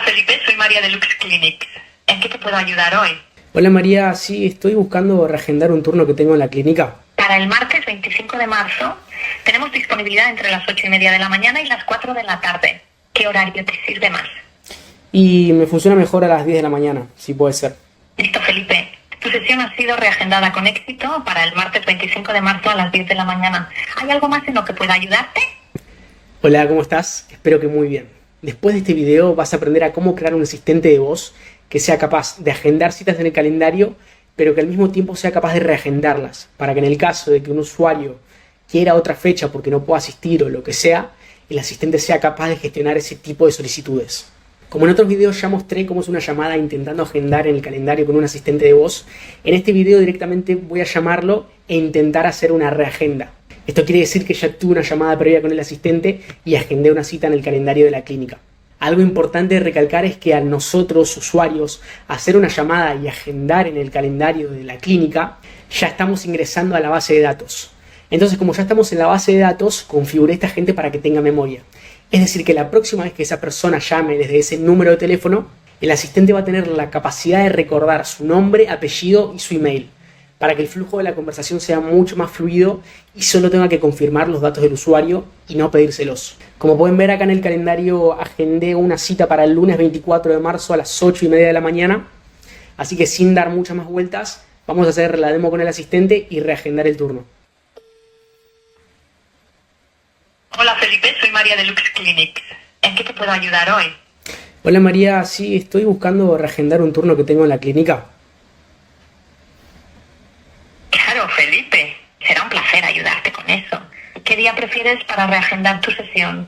Felipe, soy María de Lux Clinic. ¿En qué te puedo ayudar hoy? Hola María, sí, estoy buscando reagendar un turno que tengo en la clínica. Para el martes 25 de marzo tenemos disponibilidad entre las 8:30 de la mañana y las 4 de la tarde. ¿Qué horario te sirve más? Y me funciona mejor a las 10 de la mañana, si puede ser. Listo, Felipe. Tu sesión ha sido reagendada con éxito para el martes 25 de marzo a las 10 de la mañana. ¿Hay algo más en lo que pueda ayudarte? Hola, ¿cómo estás? Espero que muy bien. Después de este video vas a aprender a cómo crear un asistente de voz que sea capaz de agendar citas en el calendario, pero que al mismo tiempo sea capaz de reagendarlas, para que en el caso de que un usuario quiera otra fecha porque no pueda asistir o lo que sea, el asistente sea capaz de gestionar ese tipo de solicitudes. Como en otros videos ya mostré cómo es una llamada intentando agendar en el calendario con un asistente de voz, en este video directamente voy a llamarlo e intentar hacer una reagenda. Esto quiere decir que ya tuve una llamada previa con el asistente y agendé una cita en el calendario de la clínica. Algo importante de recalcar es que a nosotros, usuarios, hacer una llamada y agendar en el calendario de la clínica, ya estamos ingresando a la base de datos. Entonces, como ya estamos en la base de datos, configuré esta gente para que tenga memoria. Es decir, que la próxima vez que esa persona llame desde ese número de teléfono, el asistente va a tener la capacidad de recordar su nombre, apellido y su email, para que el flujo de la conversación sea mucho más fluido y solo tenga que confirmar los datos del usuario y no pedírselos. Como pueden ver acá en el calendario, agendé una cita para el lunes 24 de marzo a las 8:30 de la mañana, así que sin dar muchas más vueltas, vamos a hacer la demo con el asistente y reagendar el turno. Hola Felipe, soy María de Lux Clinic. ¿En qué te puedo ayudar hoy? Hola María, sí, estoy buscando reagendar un turno que tengo en la clínica. Claro, Felipe. Será un placer ayudarte con eso. ¿Qué día prefieres para reagendar tu sesión?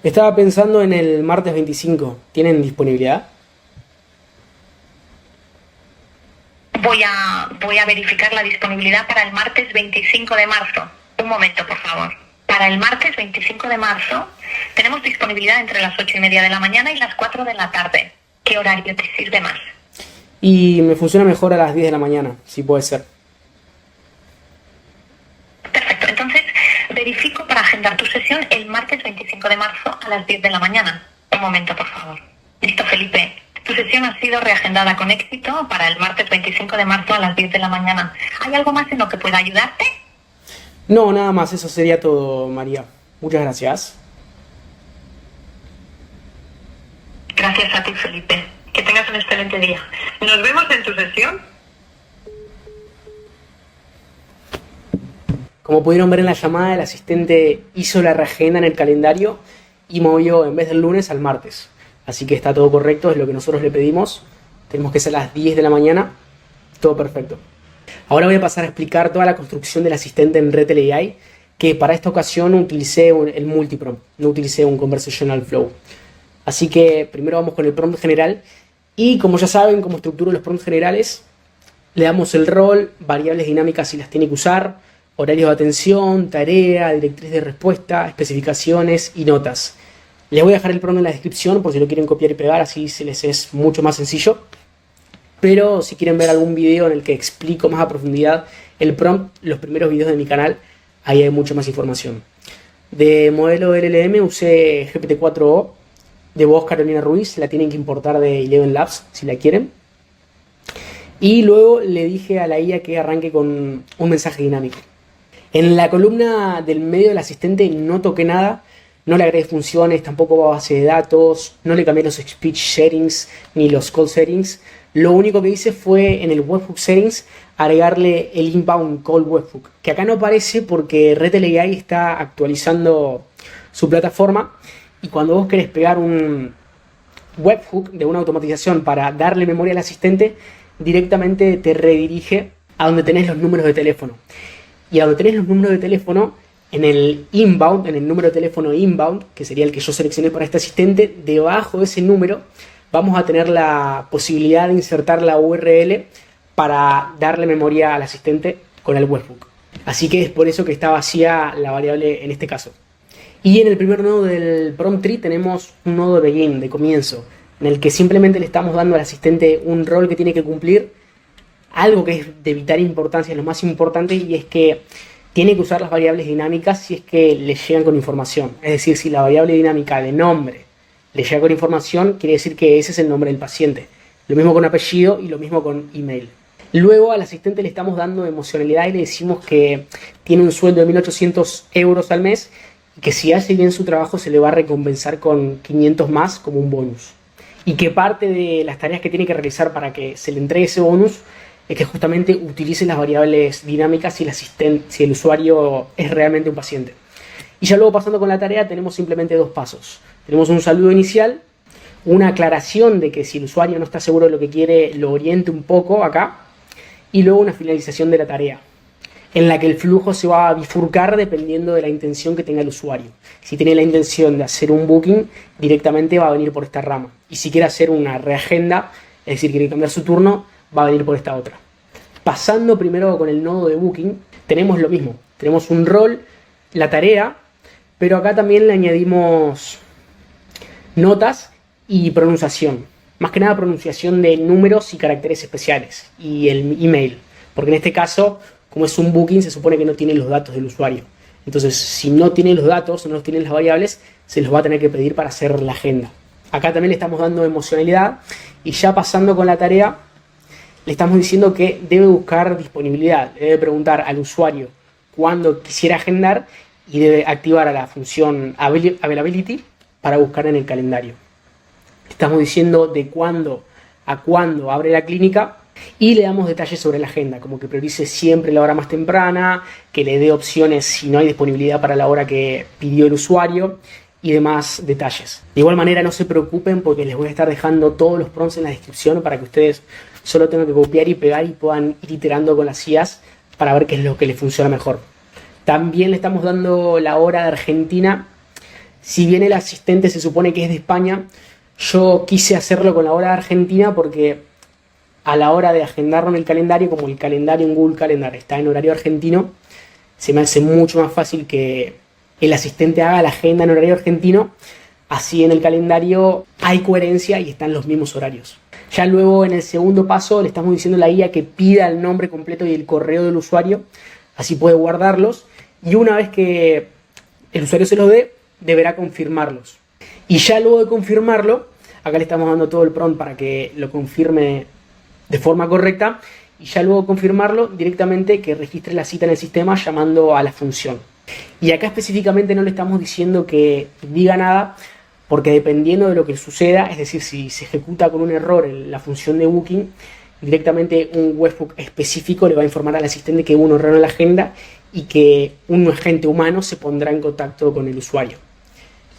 Estaba pensando en el martes 25. ¿Tienen disponibilidad? Voy a verificar la disponibilidad para el martes 25 de marzo. Un momento, por favor. Para el martes 25 de marzo tenemos disponibilidad entre las 8:30 de la mañana y las 4 de la tarde. ¿Qué horario te sirve más? Y me funciona mejor a las 10 de la mañana, si puede ser. Perfecto, entonces verifico para agendar tu sesión el martes 25 de marzo a las 10 de la mañana. Un momento, por favor. Listo, Felipe. Tu sesión ha sido reagendada con éxito para el martes 25 de marzo a las 10 de la mañana. ¿Hay algo más en lo que pueda ayudarte? No, nada más, eso sería todo, María. Muchas gracias. Gracias a ti, Felipe. Que tengas un excelente día. Nos vemos en tu sesión. Como pudieron ver en la llamada, el asistente hizo la reagenda en el calendario y movió en vez del lunes al martes. Así que está todo correcto, es lo que nosotros le pedimos. Tenemos que ser a las 10 de la mañana, todo perfecto. Ahora voy a pasar a explicar toda la construcción del asistente en RTL AI, que para esta ocasión utilicé el multiprompt, no utilicé un conversational flow. Así que primero vamos con el prompt general y como ya saben, como estructuro los prompts generales, le damos el rol, variables dinámicas si las tiene que usar, horarios de atención, tarea, directriz de respuesta, especificaciones y notas. Les voy a dejar el prompt en la descripción por si lo quieren copiar y pegar, así se les es mucho más sencillo. Pero si quieren ver algún video en el que explico más a profundidad el prompt, los primeros videos de mi canal, ahí hay mucha más información. De modelo LLM usé GPT-4o, de voz Carolina Ruiz, la tienen que importar de Eleven Labs si la quieren. Y luego le dije a la IA que arranque con un mensaje dinámico. En la columna del medio del asistente no toqué nada, no le agregué funciones, tampoco va a base de datos, no le cambié los speech settings ni los call settings. Lo único que hice fue en el webhook settings agregarle el inbound call webhook, que acá no aparece porque RTL AI está actualizando su plataforma y cuando vos querés pegar un webhook de una automatización para darle memoria al asistente, directamente te redirige a donde tenés los números de teléfono. Y a donde tenés los números de teléfono, en el inbound, en el número de teléfono inbound, que sería el que yo seleccioné para este asistente, debajo de ese número vamos a tener la posibilidad de insertar la URL para darle memoria al asistente con el webhook. Así que es por eso que está vacía la variable en este caso. Y en el primer nodo del prompt tree tenemos un nodo de begin, de comienzo, en el que simplemente le estamos dando al asistente un rol que tiene que cumplir, algo que es de vital importancia, es lo más importante, y es que tiene que usar las variables dinámicas si es que le llegan con información. Es decir, si la variable dinámica de nombre le llega con información, quiere decir que ese es el nombre del paciente. Lo mismo con apellido y lo mismo con email. Luego al asistente le estamos dando emocionalidad y le decimos que tiene un sueldo de 1.800 euros al mes y que si hace bien su trabajo se le va a recompensar con 500 más como un bonus. Y que parte de las tareas que tiene que realizar para que se le entregue ese bonus es que justamente utilice las variables dinámicas si el usuario es realmente un paciente. Y ya luego pasando con la tarea tenemos simplemente dos pasos. Tenemos un saludo inicial, una aclaración de que si el usuario no está seguro de lo que quiere, lo oriente un poco acá, y luego una finalización de la tarea, en la que el flujo se va a bifurcar dependiendo de la intención que tenga el usuario. Si tiene la intención de hacer un booking, directamente va a venir por esta rama. Y si quiere hacer una reagenda, es decir, quiere cambiar su turno, va a venir por esta otra. Pasando primero con el nodo de booking, tenemos lo mismo. Tenemos un rol, la tarea, pero acá también le añadimos notas y pronunciación. Más que nada pronunciación de números y caracteres especiales. Y el email. Porque en este caso, como es un booking, se supone que no tiene los datos del usuario. Entonces, si no tiene los datos o no tiene las variables, se los va a tener que pedir para hacer la agenda. Acá también le estamos dando emocionalidad. Y ya pasando con la tarea, le estamos diciendo que debe buscar disponibilidad. Debe preguntar al usuario cuándo quisiera agendar y debe activar a la función Availability para buscar en el calendario. Estamos diciendo de cuándo a cuándo abre la clínica y le damos detalles sobre la agenda, como que priorice siempre la hora más temprana, que le dé opciones si no hay disponibilidad para la hora que pidió el usuario y demás detalles. De igual manera no se preocupen porque les voy a estar dejando todos los prompts en la descripción para que ustedes solo tengan que copiar y pegar y puedan ir iterando con las IAs para ver qué es lo que les funciona mejor. También le estamos dando la hora de Argentina. Si bien el asistente se supone que es de España, yo quise hacerlo con la hora de Argentina porque a la hora de agendarlo en el calendario, como el calendario en Google Calendar está en horario argentino, se me hace mucho más fácil que el asistente haga la agenda en horario argentino. Así en el calendario hay coherencia y están los mismos horarios. Ya luego en el segundo paso le estamos diciendo a la IA que pida el nombre completo y el correo del usuario, así puede guardarlos y una vez que el usuario se los dé, deberá confirmarlos. Y ya luego de confirmarlo, acá le estamos dando todo el prompt para que lo confirme de forma correcta y ya luego de confirmarlo directamente que registre la cita en el sistema llamando a la función. Y acá específicamente no le estamos diciendo que diga nada porque dependiendo de lo que suceda, es decir, si se ejecuta con un error en la función de booking, directamente un webhook específico le va a informar al asistente que hubo un error en la agenda y que un agente humano se pondrá en contacto con el usuario.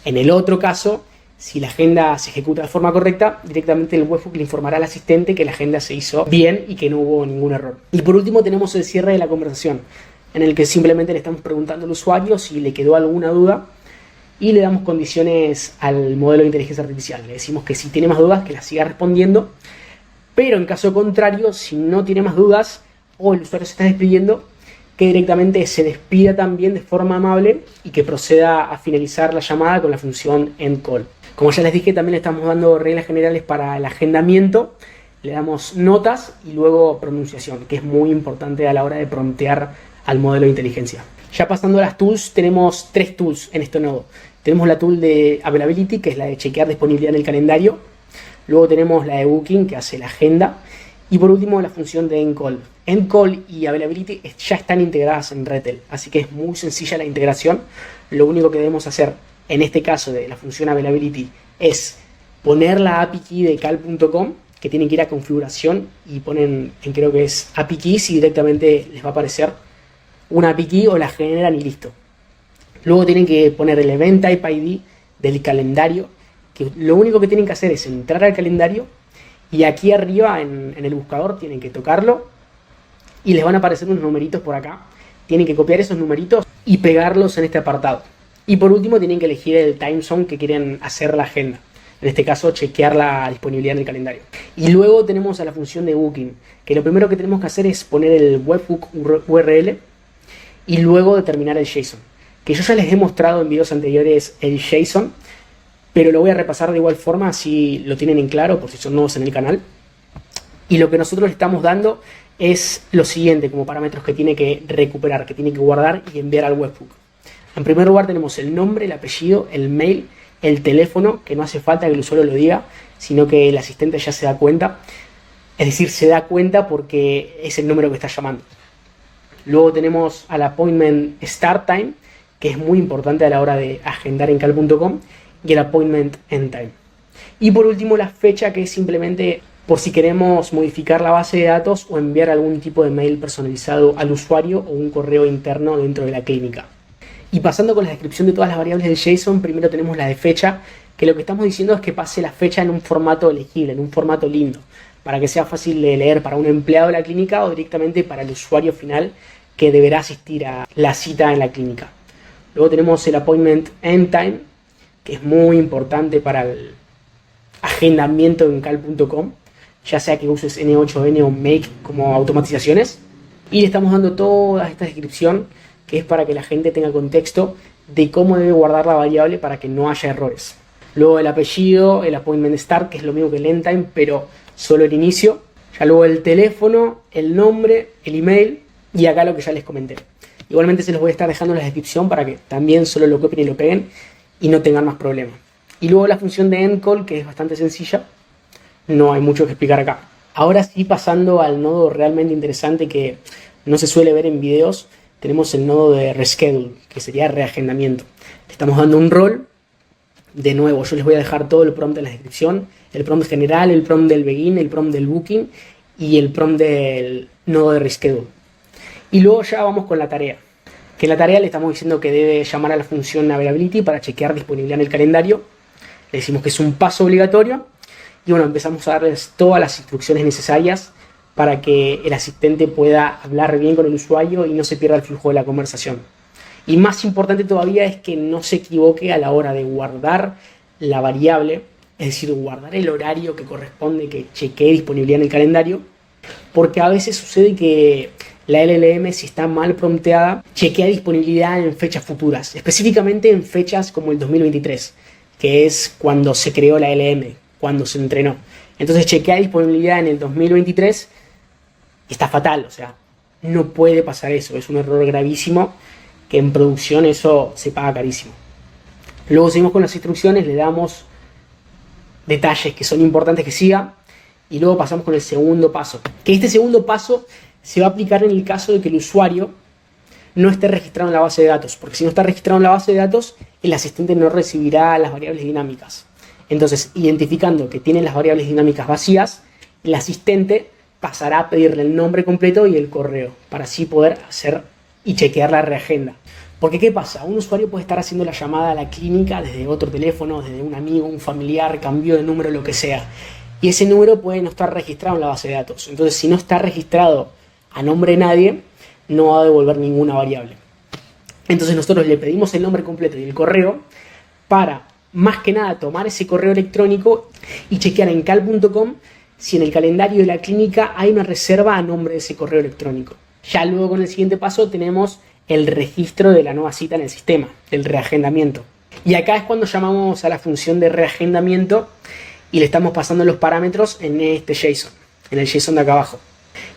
En el otro caso, si la agenda se ejecuta de forma correcta, directamente el webhook le informará al asistente que la agenda se hizo bien y que no hubo ningún error. Y por último tenemos el cierre de la conversación, en el que simplemente le estamos preguntando al usuario si le quedó alguna duda y le damos condiciones al modelo de inteligencia artificial. Le decimos que si tiene más dudas, que las siga respondiendo, pero en caso contrario, si no tiene más dudas o el usuario se está despidiendo, que directamente se despida también de forma amable y que proceda a finalizar la llamada con la función endCall. Como ya les dije, también le estamos dando reglas generales para el agendamiento, le damos notas y luego pronunciación, que es muy importante a la hora de promptear al modelo de inteligencia. Ya pasando a las tools, tenemos 3 tools en este nodo. Tenemos la tool de Availability, que es la de chequear disponibilidad en el calendario. Luego tenemos la de Booking, que hace la agenda. Y por último, la función de endCall. endCall y Availability ya están integradas en RETL, así que es muy sencilla la integración. Lo único que debemos hacer en este caso de la función Availability es poner la API key de cal.com, que tienen que ir a configuración y ponen, creo que es API keys y directamente les va a aparecer una API key o la generan y listo. Luego tienen que poner el Event Type ID del calendario, que lo único que tienen que hacer es entrar al calendario y aquí arriba en el buscador tienen que tocarlo y les van a aparecer unos numeritos por acá. Tienen que copiar esos numeritos y pegarlos en este apartado. Y por último tienen que elegir el time zone que quieren hacer la agenda. En este caso, chequear la disponibilidad en el calendario. Y luego tenemos a la función de Booking, que lo primero que tenemos que hacer es poner el webhook URL y luego determinar el JSON. Que yo ya les he mostrado en videos anteriores el JSON, pero lo voy a repasar de igual forma, así lo tienen en claro por si son nuevos en el canal. Y lo que nosotros le estamos dando es lo siguiente como parámetros que tiene que recuperar, que tiene que guardar y enviar al webhook. En primer lugar tenemos el nombre, el apellido, el mail el teléfono, que no hace falta que el usuario lo diga, sino que el asistente ya se da cuenta. Es decir, se da cuenta porque es el número que está llamando. Luego tenemos al Appointment Start Time, que es muy importante a la hora de agendar en cal.com, y el Appointment End Time. Y por último, la fecha, que es simplemente por si queremos modificar la base de datos o enviar algún tipo de mail personalizado al usuario o un correo interno dentro de la clínica. Y pasando con la descripción de todas las variables del JSON, primero tenemos la de fecha, que lo que estamos diciendo es que pase la fecha en un formato legible, en un formato lindo, para que sea fácil de leer para un empleado de la clínica o directamente para el usuario final que deberá asistir a la cita en la clínica. Luego tenemos el Appointment End Time, que es muy importante para el agendamiento en cal.com, ya sea que uses N8N o Make como automatizaciones. Y le estamos dando toda esta descripción que es para que la gente tenga contexto de cómo debe guardar la variable para que no haya errores. Luego el apellido, el Appointment Start, que es lo mismo que el End Time, pero solo el inicio. Ya luego el teléfono, el nombre, el email y acá lo que ya les comenté. Igualmente se los voy a estar dejando en la descripción para que también solo lo copien y lo peguen y no tengan más problemas. Y luego la función de End Call, que es bastante sencilla. No hay mucho que explicar acá. Ahora sí, pasando al nodo realmente interesante que no se suele ver en videos, tenemos el nodo de Reschedule, que sería reagendamiento. Le estamos dando un rol. De nuevo, yo les voy a dejar todo el prompt en la descripción. El prompt general, el prompt del begin, el prompt del booking y el prompt del nodo de Reschedule. Y luego ya vamos con la tarea. Que en la tarea le estamos diciendo que debe llamar a la función Availability para chequear disponibilidad en el calendario. Le decimos que es un paso obligatorio. Y bueno, empezamos a darles todas las instrucciones necesarias para que el asistente pueda hablar bien con el usuario y no se pierda el flujo de la conversación. Y más importante todavía es que no se equivoque a la hora de guardar la variable, es decir, guardar el horario que corresponde que chequee disponibilidad en el calendario, porque a veces sucede que la LLM, si está mal prompteada, chequea disponibilidad en fechas futuras, específicamente en fechas como el 2023, que es cuando se creó la LLM, cuando se entrenó. Entonces chequea disponibilidad en el 2023 y está fatal, o sea, no puede pasar eso, es un error gravísimo que en producción eso se paga carísimo. Luego seguimos con las instrucciones, le damos detalles que son importantes que siga y luego pasamos con el segundo paso. Que este segundo paso se va a aplicar en el caso de que el usuario no esté registrado en la base de datos, porque si no está registrado en la base de datos, el asistente no recibirá las variables dinámicas. Entonces, identificando que tienen las variables dinámicas vacías, el asistente pasará a pedirle el nombre completo y el correo para así poder hacer y chequear la reagenda. Porque ¿qué pasa? Un usuario puede estar haciendo la llamada a la clínica desde otro teléfono, desde un amigo, un familiar, cambio de número, lo que sea. Y ese número puede no estar registrado en la base de datos. Entonces, si no está registrado a nombre de nadie, no va a devolver ninguna variable. Entonces nosotros le pedimos el nombre completo y el correo para, más que nada, tomar ese correo electrónico y chequear en cal.com si en el calendario de la clínica hay una reserva a nombre de ese correo electrónico. Ya luego con el siguiente paso tenemos el registro de la nueva cita en el sistema, el reagendamiento. Y acá es cuando llamamos a la función de reagendamiento y le estamos pasando los parámetros en este JSON, en el JSON de acá abajo.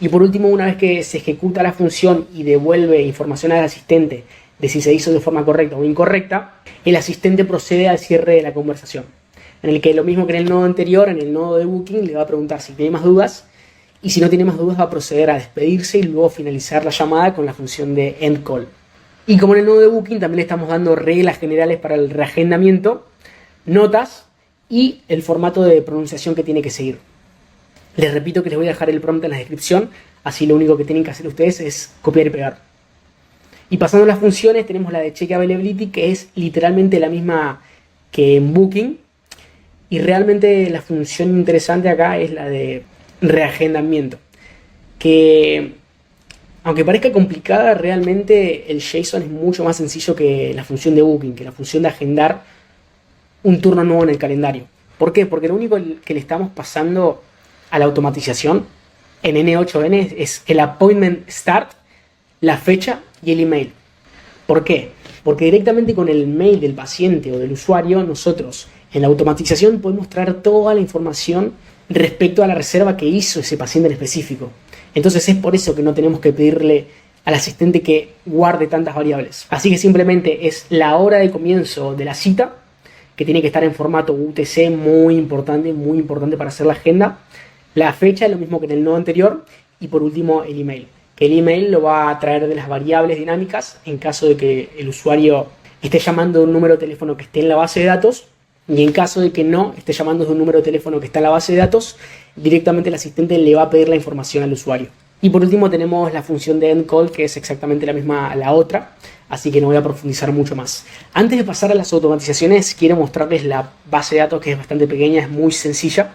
Y por último, una vez que se ejecuta la función y devuelve información al asistente de si se hizo de forma correcta o incorrecta, el asistente procede al cierre de la conversación, en el que lo mismo que en el nodo anterior, en el nodo de Booking, le va a preguntar si tiene más dudas, y si no tiene más dudas va a proceder a despedirse y luego finalizar la llamada con la función de End Call. Y como en el nodo de Booking también le estamos dando reglas generales para el reagendamiento, notas y el formato de pronunciación que tiene que seguir. Les repito que les voy a dejar el prompt en la descripción, así lo único que tienen que hacer ustedes es copiar y pegar. Y pasando a las funciones, tenemos la de Check Availability, que es literalmente la misma que en Booking. Y realmente la función interesante acá es la de reagendamiento, que aunque parezca complicada, realmente el JSON es mucho más sencillo que la función de Booking, que la función de agendar un turno nuevo en el calendario. ¿Por qué? Porque lo único que le estamos pasando a la automatización en N8N es el Appointment Start, la fecha y el email. ¿Por qué? Porque directamente con el mail del paciente o del usuario, nosotros en la automatización podemos traer toda la información respecto a la reserva que hizo ese paciente en específico. Entonces es por eso que no tenemos que pedirle al asistente que guarde tantas variables. Así que simplemente es la hora de comienzo de la cita, que tiene que estar en formato UTC, muy importante para hacer la agenda. La fecha, lo mismo que en el nodo anterior. Y por último, el email. Que el email lo va a traer de las variables dinámicas en caso de que el usuario esté llamando de un número de teléfono que esté en la base de datos. Y en caso de que no esté llamando de un número de teléfono que está en la base de datos, directamente el asistente le va a pedir la información al usuario. Y por último tenemos la función de end call, que es exactamente la misma a la otra, así que no voy a profundizar mucho más. Antes de pasar a las automatizaciones, quiero mostrarles la base de datos, que es bastante pequeña, es muy sencilla,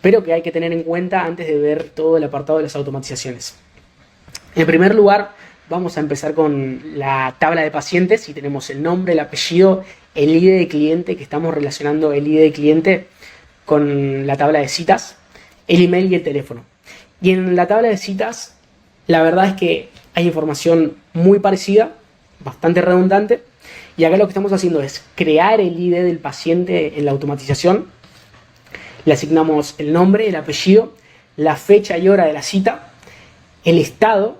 pero que hay que tener en cuenta antes de ver todo el apartado de las automatizaciones. En primer lugar, vamos a empezar con la tabla de pacientes y tenemos el nombre, el apellido, el ID de cliente, que estamos relacionando el ID de cliente con la tabla de citas, el email y el teléfono. Y en la tabla de citas, la verdad es que hay información muy parecida, bastante redundante, y acá lo que estamos haciendo es crear el ID del paciente en la automatización. Le asignamos el nombre, el apellido, la fecha y hora de la cita, el estado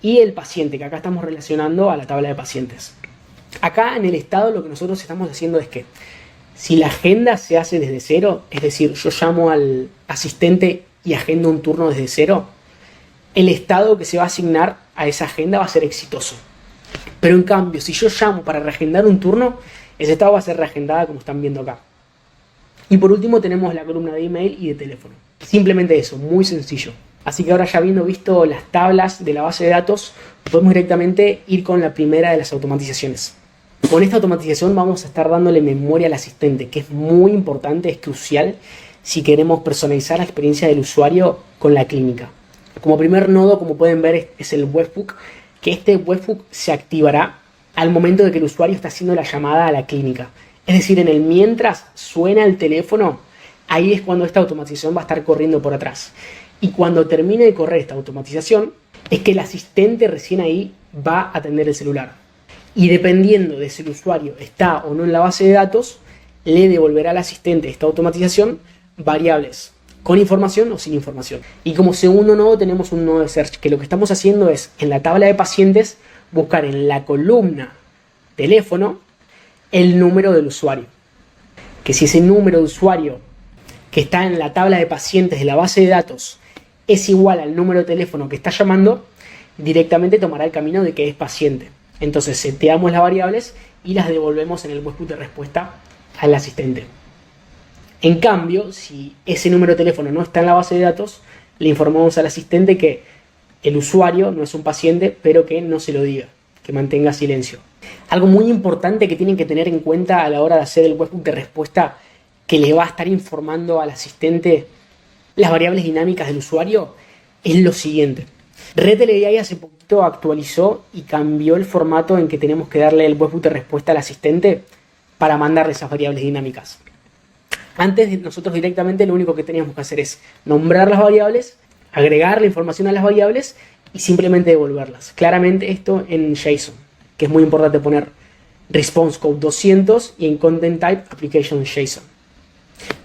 y el paciente, que acá estamos relacionando a la tabla de pacientes. Acá en el estado lo que nosotros estamos haciendo es que si la agenda se hace desde cero, es decir, yo llamo al asistente y agendo un turno desde cero, el estado que se va a asignar a esa agenda va a ser exitoso. Pero en cambio, si yo llamo para reagendar un turno, ese estado va a ser reagendada como están viendo acá. Y por último tenemos la columna de email y de teléfono. Simplemente eso, muy sencillo. Así que ahora, ya habiendo visto las tablas de la base de datos, podemos directamente ir con la primera de las automatizaciones. Con esta automatización vamos a estar dándole memoria al asistente, que es muy importante, es crucial si queremos personalizar la experiencia del usuario con la clínica. Como primer nodo, como pueden ver, es el webhook, que este webhook se activará al momento de que el usuario está haciendo la llamada a la clínica. Es decir, en el mientras suena el teléfono, ahí es cuando esta automatización va a estar corriendo por atrás. Y cuando termine de correr esta automatización, es que el asistente recién ahí va a atender el celular. Y dependiendo de si el usuario está o no en la base de datos, le devolverá al asistente esta automatización variables con información o sin información. Y como segundo nodo tenemos un nodo de search, que lo que estamos haciendo es, en la tabla de pacientes, buscar en la columna teléfono el número del usuario. Que si ese número de usuario que está en la tabla de pacientes de la base de datos es igual al número de teléfono que está llamando, directamente tomará el camino de que es paciente. Entonces seteamos las variables y las devolvemos en el webhook de respuesta al asistente. En cambio, si ese número de teléfono no está en la base de datos, le informamos al asistente que el usuario no es un paciente, pero que no se lo diga, que mantenga silencio. Algo muy importante que tienen que tener en cuenta a la hora de hacer el webhook de respuesta, que le va a estar informando al asistente las variables dinámicas del usuario, es lo siguiente. RTLAI hace poquito actualizó y cambió el formato en que tenemos que darle el webhook de respuesta al asistente para mandarle esas variables dinámicas. Antes nosotros directamente lo único que teníamos que hacer es nombrar las variables, agregar la información a las variables y simplemente devolverlas. Claramente esto en JSON, que es muy importante poner response code 200 y en content type application JSON.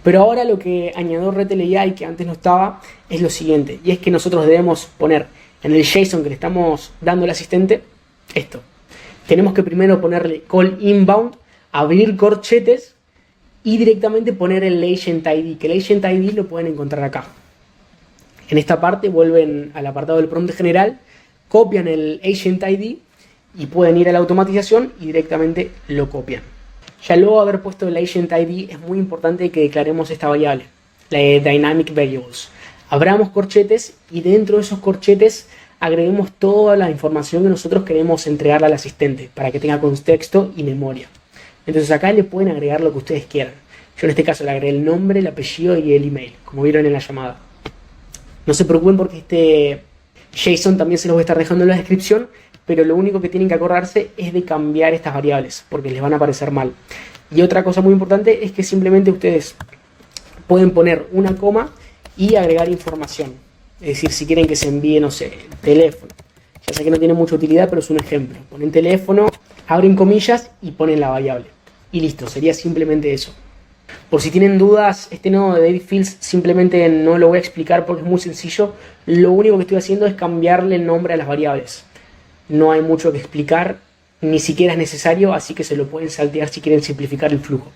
Pero ahora lo que añadió RTLAI, que antes no estaba, es lo siguiente, y es que nosotros debemos poner en el JSON que le estamos dando al asistente esto. Tenemos que primero ponerle call inbound, abrir corchetes y directamente poner el agent ID, que el agent ID lo pueden encontrar acá. En esta parte vuelven al apartado del prompt general, copian el agent ID y pueden ir a la automatización y directamente lo copian. Ya luego de haber puesto el agent ID, es muy importante que declaremos esta variable, la de dynamic variables. Abramos corchetes y dentro de esos corchetes agreguemos toda la información que nosotros queremos entregarle al asistente para que tenga contexto y memoria. Entonces acá le pueden agregar lo que ustedes quieran. Yo en este caso le agregué el nombre, el apellido y el email, como vieron en la llamada. No se preocupen porque este JSON también se los voy a estar dejando en la descripción, pero lo único que tienen que acordarse es de cambiar estas variables, porque les van a parecer mal. Y otra cosa muy importante es que simplemente ustedes pueden poner una coma y agregar información. Es decir, si quieren que se envíe, no sé, teléfono. Ya sé que no tiene mucha utilidad, pero es un ejemplo. Ponen teléfono, abren comillas y ponen la variable. Y listo, sería simplemente eso. Por si tienen dudas, este nodo de David Fields simplemente no lo voy a explicar porque es muy sencillo. Lo único que estoy haciendo es cambiarle el nombre a las variables. No hay mucho que explicar, ni siquiera es necesario, así que se lo pueden saltear si quieren simplificar el flujo.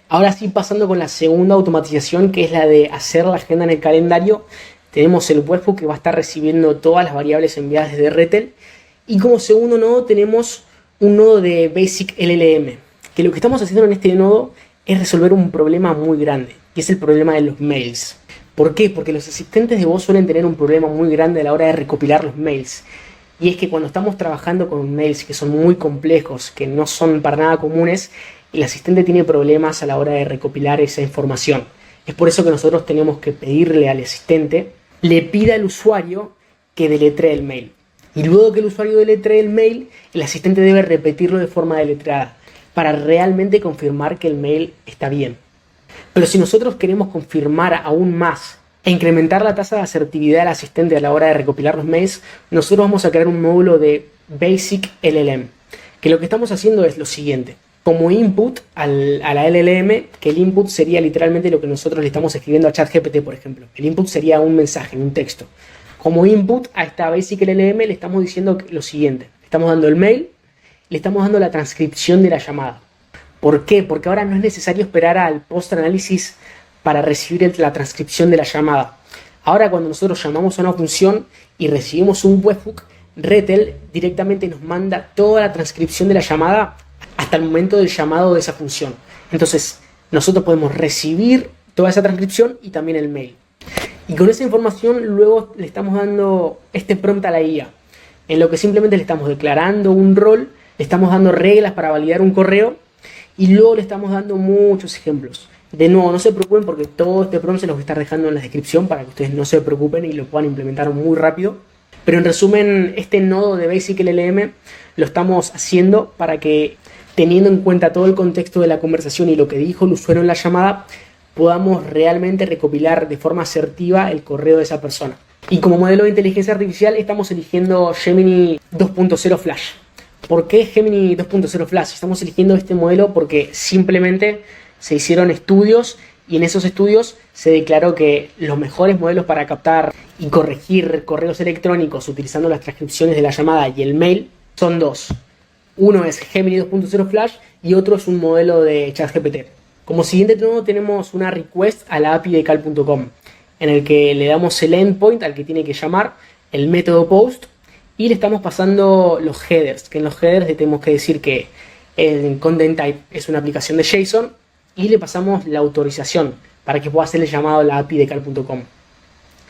Ahora sí, pasando con la segunda automatización, que es la de hacer la agenda en el calendario, tenemos el webhook que va a estar recibiendo todas las variables enviadas desde RETL. Y como segundo nodo tenemos un nodo de Basic LLM, que lo que estamos haciendo en este nodo es resolver un problema muy grande, que es el problema de los mails. ¿Por qué? Porque los asistentes de voz suelen tener un problema muy grande a la hora de recopilar los mails. Y es que cuando estamos trabajando con mails que son muy complejos, que no son para nada comunes, el asistente tiene problemas a la hora de recopilar esa información. Es por eso que nosotros tenemos que pedirle al asistente, le pida al usuario que deletree el mail. Y luego que el usuario deletree el mail, el asistente debe repetirlo de forma deletreada para realmente confirmar que el mail está bien. Pero si nosotros queremos confirmar aún más e incrementar la tasa de asertividad del asistente a la hora de recopilar los mails, nosotros vamos a crear un módulo de Basic LLM, que lo que estamos haciendo es lo siguiente. Como input a la LLM, que el input sería literalmente lo que nosotros le estamos escribiendo a ChatGPT, por ejemplo. El input sería un mensaje, un texto. Como input a esta Basic LLM le estamos diciendo lo siguiente. Le estamos dando el mail, le estamos dando la transcripción de la llamada. ¿Por qué? Porque ahora no es necesario esperar al post-análisis para recibir la transcripción de la llamada. Ahora cuando nosotros llamamos a una función y recibimos un webhook, RETL directamente nos manda toda la transcripción de la llamada hasta el momento del llamado de esa función. Entonces nosotros podemos recibir toda esa transcripción y también el mail. Y con esa información luego le estamos dando este prompt a la IA, en lo que simplemente le estamos declarando un rol, le estamos dando reglas para validar un correo y luego le estamos dando muchos ejemplos. De nuevo, no se preocupen porque todo este prompt se los voy a estar dejando en la descripción para que ustedes no se preocupen y lo puedan implementar muy rápido. Pero en resumen, este nodo de Basic LLM lo estamos haciendo para que, teniendo en cuenta todo el contexto de la conversación y lo que dijo el usuario en la llamada, podamos realmente recopilar de forma asertiva el correo de esa persona. Y como modelo de inteligencia artificial estamos eligiendo Gemini 2.0 Flash. ¿Por qué Gemini 2.0 Flash? Estamos eligiendo este modelo porque simplemente se hicieron estudios y en esos estudios se declaró que los mejores modelos para captar y corregir correos electrónicos utilizando las transcripciones de la llamada y el mail son dos. Uno es Gemini 2.0 Flash y otro es un modelo de ChatGPT. Como siguiente nodo tenemos una request a la API de cal.com en el que le damos el endpoint al que tiene que llamar, el método post y le estamos pasando los headers, que en los headers le tenemos que decir que el content type es una aplicación de JSON y le pasamos la autorización para que pueda hacer el llamado a la API de cal.com.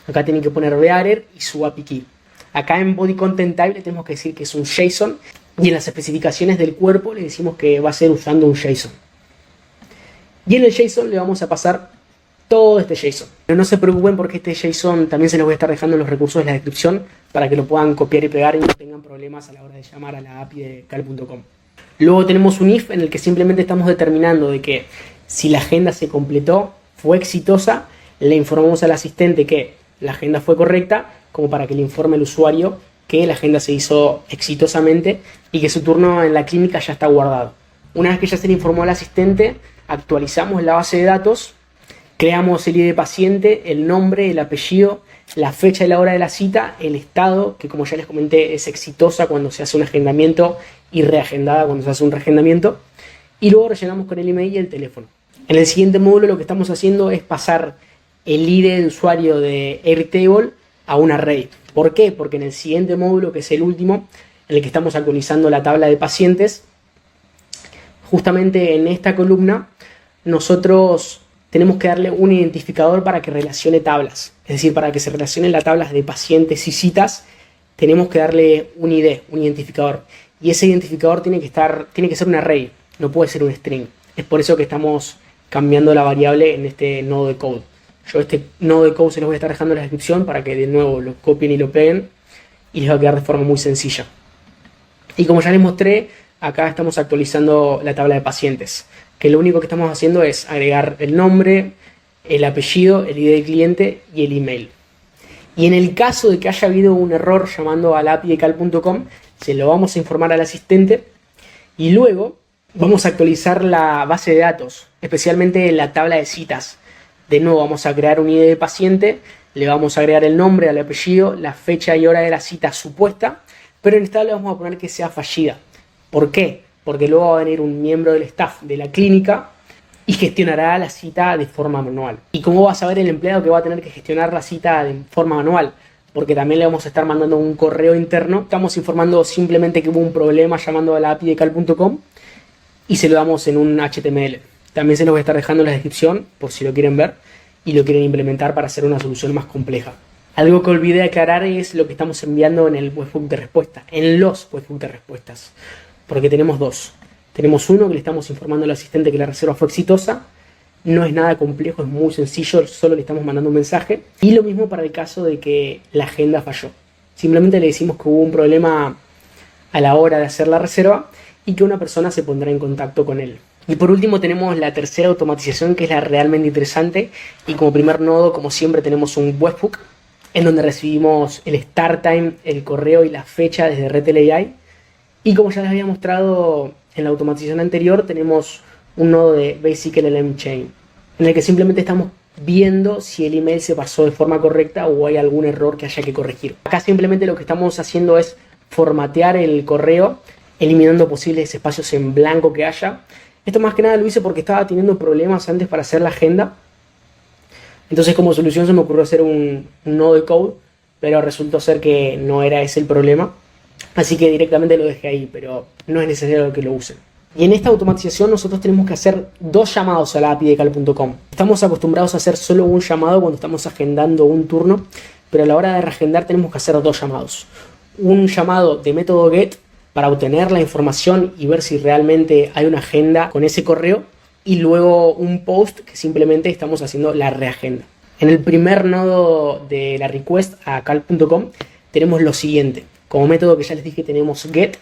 Acá tienen que poner bearer y su API key. Acá en body content type le tenemos que decir que es un JSON y en las especificaciones del cuerpo le decimos que va a ser usando un JSON. Y en el JSON le vamos a pasar todo este JSON. Pero no se preocupen porque este JSON también se los voy a estar dejando en los recursos de la descripción para que lo puedan copiar y pegar y no tengan problemas a la hora de llamar a la API de cal.com. Luego tenemos un if en el que simplemente estamos determinando de que si la agenda se completó, fue exitosa, le informamos al asistente que la agenda fue correcta, como para que le informe al usuario que la agenda se hizo exitosamente y que su turno en la clínica ya está guardado. Una vez que ya se le informó al asistente, actualizamos la base de datos, creamos el ID de paciente, el nombre, el apellido, la fecha y la hora de la cita, el estado, que como ya les comenté es exitosa cuando se hace un agendamiento y reagendada cuando se hace un reagendamiento, y luego rellenamos con el email y el teléfono. En el siguiente módulo lo que estamos haciendo es pasar el ID de usuario de Airtable a un array. ¿Por qué? Porque en el siguiente módulo, que es el último, en el que estamos actualizando la tabla de pacientes, justamente en esta columna nosotros tenemos que darle un identificador para que relacione tablas. Es decir, para que se relacionen las tablas de pacientes y citas, tenemos que darle un ID, un identificador. Y ese identificador tiene que ser un array, no puede ser un string. Es por eso que estamos cambiando la variable en este nodo de code. Yo este nodo de code se los voy a estar dejando en la descripción para que de nuevo lo copien y lo peguen y les va a quedar de forma muy sencilla. Y como ya les mostré, acá estamos actualizando la tabla de pacientes, que lo único que estamos haciendo es agregar el nombre, el apellido, el ID del cliente y el email. Y en el caso de que haya habido un error llamando a la API de cal.com, se lo vamos a informar al asistente y luego vamos a actualizar la base de datos, especialmente la tabla de citas. De nuevo vamos a crear un ID de paciente, le vamos a agregar el nombre, el apellido, la fecha y hora de la cita supuesta, pero en esta le vamos a poner que sea fallida. ¿Por qué? Porque luego va a venir un miembro del staff de la clínica y gestionará la cita de forma manual. ¿Y cómo va a saber el empleado que va a tener que gestionar la cita de forma manual? Porque también le vamos a estar mandando un correo interno. Estamos informando simplemente que hubo un problema llamando a la API de cal.com y se lo damos en un HTML. También se los voy a estar dejando en la descripción por si lo quieren ver y lo quieren implementar para hacer una solución más compleja. Algo que olvidé aclarar es lo que estamos enviando en el webhook de respuesta, en los webhooks de respuestas, porque tenemos dos. Tenemos uno que le estamos informando al asistente que la reserva fue exitosa, no es nada complejo, es muy sencillo, solo le estamos mandando un mensaje. Y lo mismo para el caso de que la agenda falló. Simplemente le decimos que hubo un problema a la hora de hacer la reserva y que una persona se pondrá en contacto con él. Y por último tenemos la tercera automatización, que es la realmente interesante, y como primer nodo, como siempre, tenemos un webhook en donde recibimos el start time, el correo y la fecha desde RTL AI. Y como ya les había mostrado en la automatización anterior, tenemos un nodo de Basic LLM Chain, en el que simplemente estamos viendo si el email se pasó de forma correcta o hay algún error que haya que corregir. Acá simplemente lo que estamos haciendo es formatear el correo, eliminando posibles espacios en blanco que haya. Esto más que nada lo hice porque estaba teniendo problemas antes para hacer la agenda. Entonces como solución se me ocurrió hacer un nodo de code, pero resultó ser que no era ese el problema. Así que directamente lo dejé ahí, pero no es necesario que lo usen. Y en esta automatización nosotros tenemos que hacer 2 llamados a la API de cal.com. Estamos acostumbrados a hacer solo un llamado cuando estamos agendando un turno, pero a la hora de reagendar tenemos que hacer 2 llamados. Un llamado de método get para obtener la información y ver si realmente hay una agenda con ese correo, y luego un post que simplemente estamos haciendo la reagenda. En el primer nodo de la request a cal.com tenemos lo siguiente. Como método que ya les dije tenemos get,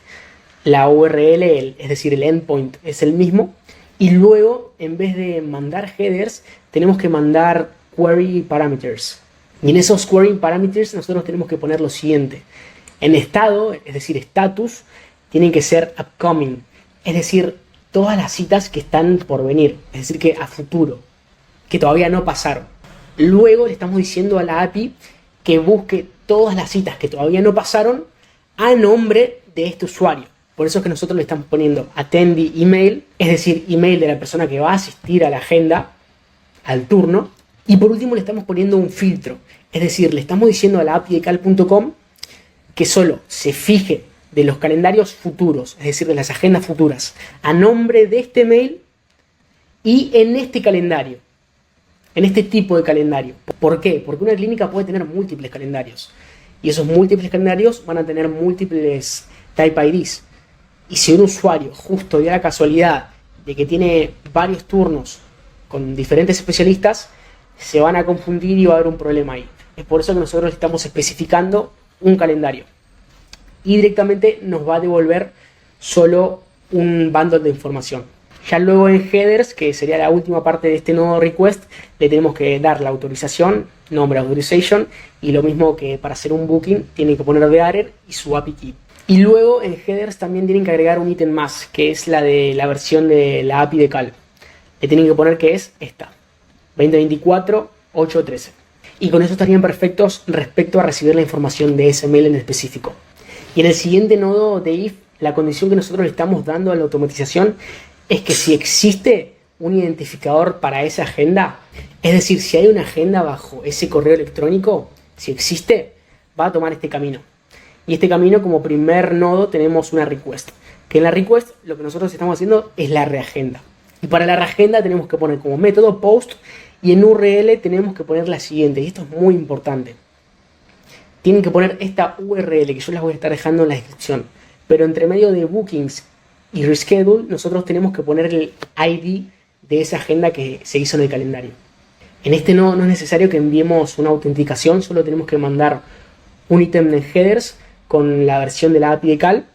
la URL, es decir, el endpoint es el mismo, y luego en vez de mandar headers tenemos que mandar query parameters. Y en esos query parameters nosotros tenemos que poner lo siguiente. En estado, es decir, status, tienen que ser upcoming, es decir, todas las citas que están por venir, es decir, que a futuro, que todavía no pasaron. Luego le estamos diciendo a la API que busque todas las citas que todavía no pasaron a nombre de este usuario. Por eso es que nosotros le estamos poniendo attendee email, es decir, email de la persona que va a asistir a la agenda, al turno. Y por último le estamos poniendo un filtro, es decir, le estamos diciendo a la API de cal.com que solo se fije de los calendarios futuros, es decir, de las agendas futuras, a nombre de este mail y en este calendario, en este tipo de calendario. ¿Por qué? Porque una clínica puede tener múltiples calendarios y esos múltiples calendarios van a tener múltiples type IDs. Y si un usuario justo dio la casualidad de que tiene varios turnos con diferentes especialistas, se van a confundir y va a haber un problema ahí. Es por eso que nosotros estamos especificando un calendario. Y directamente nos va a devolver solo un bundle de información. Ya luego en headers, que sería la última parte de este nodo request, le tenemos que dar la autorización, nombre authorization, y lo mismo que para hacer un booking, tienen que poner bearer y su API key. Y luego en headers también tienen que agregar un ítem más, que es la de la versión de la API de cal. Le tienen que poner que es esta, 2024-813. Y con eso estarían perfectos respecto a recibir la información de ese mail en específico. Y en el siguiente nodo de if, la condición que nosotros le estamos dando a la automatización es que si existe un identificador para esa agenda, es decir, si hay una agenda bajo ese correo electrónico, si existe, va a tomar este camino. Y este camino, como primer nodo, tenemos una request. Que en la request lo que nosotros estamos haciendo es la reagenda. Y para la reagenda tenemos que poner como método post, y en URL tenemos que poner la siguiente, y esto es muy importante. Tienen que poner esta URL que yo las voy a estar dejando en la descripción. Pero entre medio de bookings y reschedule, nosotros tenemos que poner el ID de esa agenda que se hizo en el calendario. En este no es necesario que enviemos una autenticación, solo tenemos que mandar un ítem de headers con la versión de la API de cal,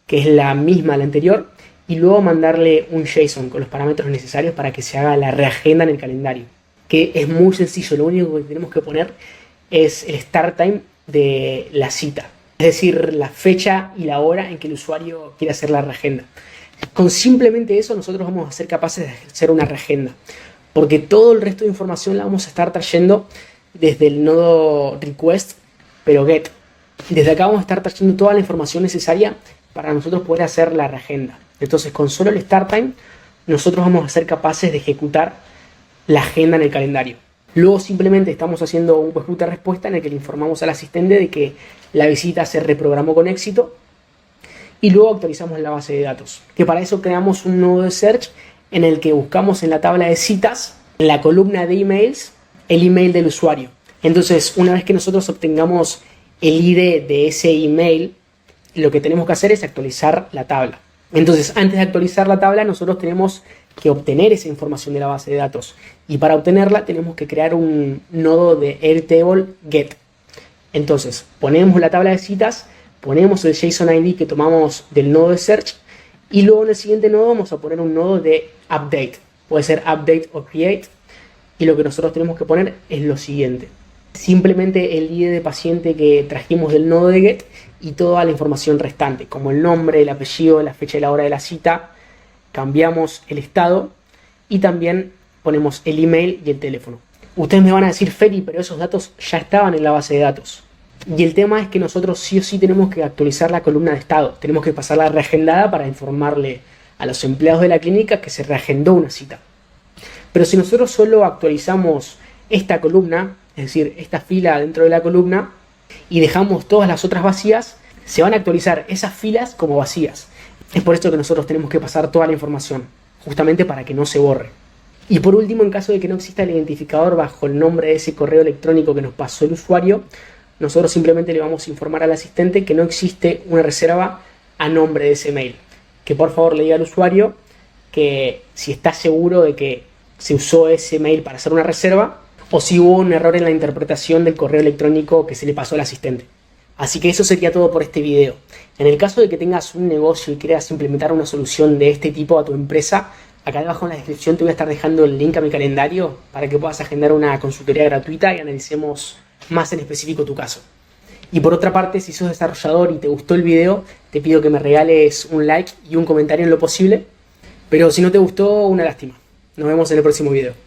que es la misma a la anterior, y luego mandarle un JSON con los parámetros necesarios para que se haga la reagenda en el calendario. Que es muy sencillo, lo único que tenemos que poner es el start time de la cita, es decir, la fecha y la hora en que el usuario quiere hacer la reagenda. Con simplemente eso nosotros vamos a ser capaces de hacer una reagenda, porque todo el resto de información la vamos a estar trayendo desde el nodo request, pero get. Desde acá vamos a estar trayendo toda la información necesaria para nosotros poder hacer la reagenda. Entonces con solo el start time nosotros vamos a ser capaces de ejecutar la agenda en el calendario. Luego simplemente estamos haciendo un pregunta-respuesta en el que le informamos al asistente de que la visita se reprogramó con éxito y luego actualizamos la base de datos. Que para eso creamos un nodo de search en el que buscamos en la tabla de citas, en la columna de emails, el email del usuario. Entonces, una vez que nosotros obtengamos el ID de ese email, lo que tenemos que hacer es actualizar la tabla. Entonces, antes de actualizar la tabla, nosotros tenemos que obtener esa información de la base de datos. Y para obtenerla tenemos que crear un nodo de Airtable get. Entonces, ponemos la tabla de citas, ponemos el JSON ID que tomamos del nodo de search y luego en el siguiente nodo vamos a poner un nodo de update. Puede ser update o create. Y lo que nosotros tenemos que poner es lo siguiente. Simplemente el ID de paciente que trajimos del nodo de get y toda la información restante, como el nombre, el apellido, la fecha y la hora de la cita. Cambiamos el estado y también ponemos el email y el teléfono. Ustedes me van a decir, Feli, pero esos datos ya estaban en la base de datos. Y el tema es que nosotros sí o sí tenemos que actualizar la columna de estado. Tenemos que pasarla reagendada para informarle a los empleados de la clínica que se reagendó una cita. Pero si nosotros solo actualizamos esta columna, es decir, esta fila dentro de la columna, y dejamos todas las otras vacías, se van a actualizar esas filas como vacías. Es por esto que nosotros tenemos que pasar toda la información, justamente para que no se borre. Y por último, en caso de que no exista el identificador bajo el nombre de ese correo electrónico que nos pasó el usuario, nosotros simplemente le vamos a informar al asistente que no existe una reserva a nombre de ese mail. Que por favor le diga al usuario que si está seguro de que se usó ese mail para hacer una reserva o si hubo un error en la interpretación del correo electrónico que se le pasó al asistente. Así que eso sería todo por este video. En el caso de que tengas un negocio y quieras implementar una solución de este tipo a tu empresa, acá debajo en la descripción te voy a estar dejando el link a mi calendario para que puedas agendar una consultoría gratuita y analicemos más en específico tu caso. Y por otra parte, si sos desarrollador y te gustó el video, te pido que me regales un like y un comentario en lo posible. Pero si no te gustó, una lástima. Nos vemos en el próximo video.